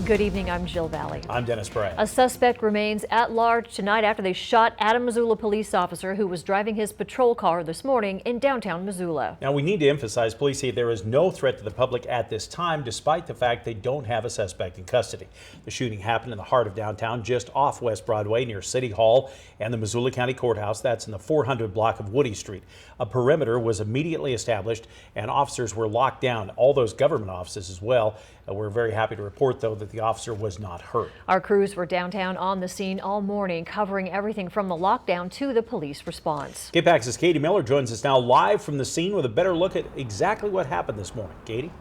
Good evening, I'm Jill Valley. I'm Dennis Bray. A suspect remains at large tonight after they shot at a Missoula police officer who was driving his patrol car this morning in downtown Missoula. Now, we need to emphasize police say there is no threat to the public at this time, despite the fact they don't have a suspect in custody. The shooting happened in the heart of downtown, just off West Broadway near City Hall and the Missoula County Courthouse. That's in the 400 block of Woody Street. A perimeter was immediately established and officers were locked down, all those government offices as well. We're very happy to report, though, that the officer was not hurt. Our crews were downtown on the scene all morning, covering everything from the lockdown to the police response. KPAX's Katie Miller joins us now live from the scene with a better look at exactly what happened this morning. Katie?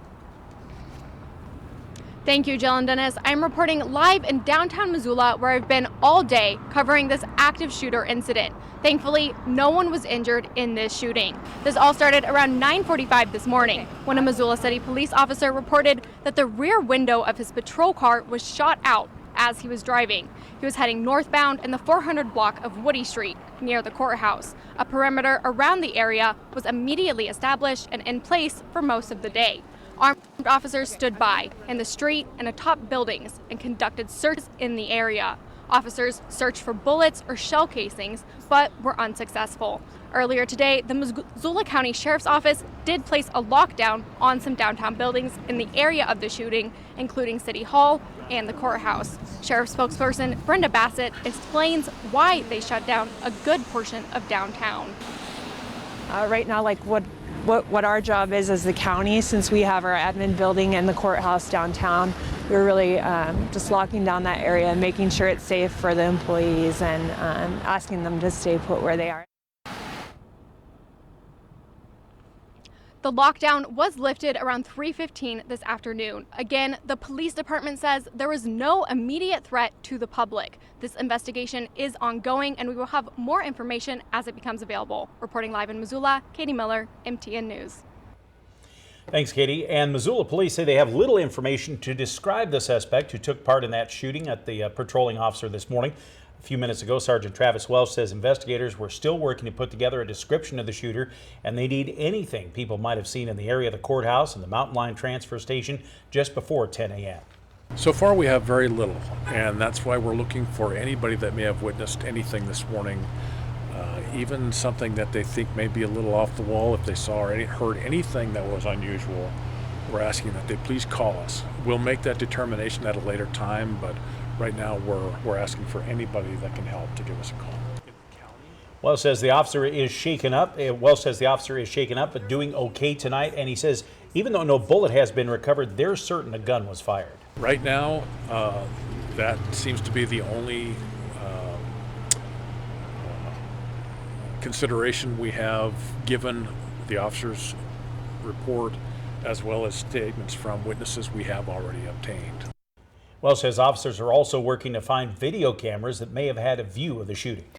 Thank you, Jill and Dennis. I'm reporting live in downtown Missoula, where I've been all day covering this active shooter incident. Thankfully, no one was injured in this shooting. This all started around 9:45 this morning when a Missoula City police officer reported that the rear window of his patrol car was shot out as he was driving. He was heading northbound in the 400 block of Woody Street near the courthouse. A perimeter around the area was immediately established and in place for most of the day. Armed officers stood by in the street and atop buildings and conducted searches in the area. Officers searched for bullets or shell casings, but were unsuccessful. Earlier today, the Missoula County Sheriff's Office did place a lockdown on some downtown buildings in the area of the shooting, including City Hall and the courthouse. Sheriff spokesperson BRENDA BASSETT explains why they shut down a good portion of downtown. Right now, like what our job is as the county, since we have our admin building and the courthouse downtown, we're really just locking down that area and making sure it's safe for the employees and asking them to stay put where they are. The lockdown was lifted around 3:15 this afternoon. Again, the police department says there was no immediate threat to the public. This investigation is ongoing, and we will have more information as it becomes available. Reporting live in Missoula, Katie Miller, MTN News. Thanks, Katie. And Missoula police say they have little information to describe the suspect who took part in that shooting at the patrolling officer this morning. A few minutes ago, Sergeant Travis Welsh says investigators were still working to put together a description of the shooter, and they need anything people might have seen in the area of the courthouse and the Mountain Line transfer station just before 10 a.m. So far, we have very little, and that's why we're looking for anybody that may have witnessed anything this morning, even something that they think may be a little off the wall. If they saw or heard anything that was unusual, we're asking that they please call us. We'll make that determination at a later time, but right now we're asking for anybody that can help to give us a call. Welsh says the officer is shaken up. But doing okay tonight. And he says even though no bullet has been recovered, they're certain a gun was fired. Right now, that seems to be the only consideration we have, given the officer's report as well as statements from witnesses we have already obtained. Welsh says officers are also working to find video cameras that may have had a view of the shooting.